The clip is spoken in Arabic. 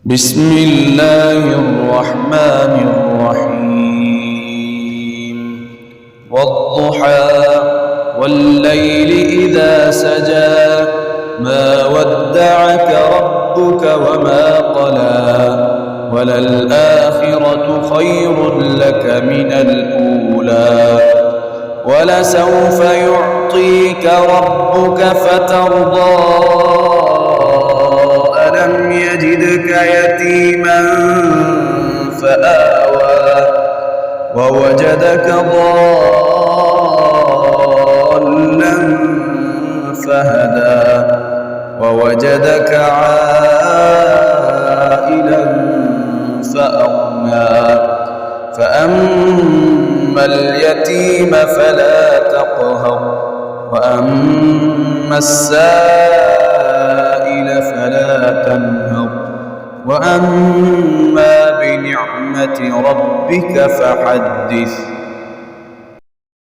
بسم الله الرحمن الرحيم والضحى والليل إذا سجى ما ودعك ربك وما قلى وللآخرة خير لك من الأولى ولسوف يعطيك ربك فترضى ألم يجدك يتيما فآوى ووجدك ضالا فهدى ووجدك عائلا فأغنى فأما اليتيم فلا تقهر وأما السائل فلا تنهر وأما بنعمة ربك فحدث.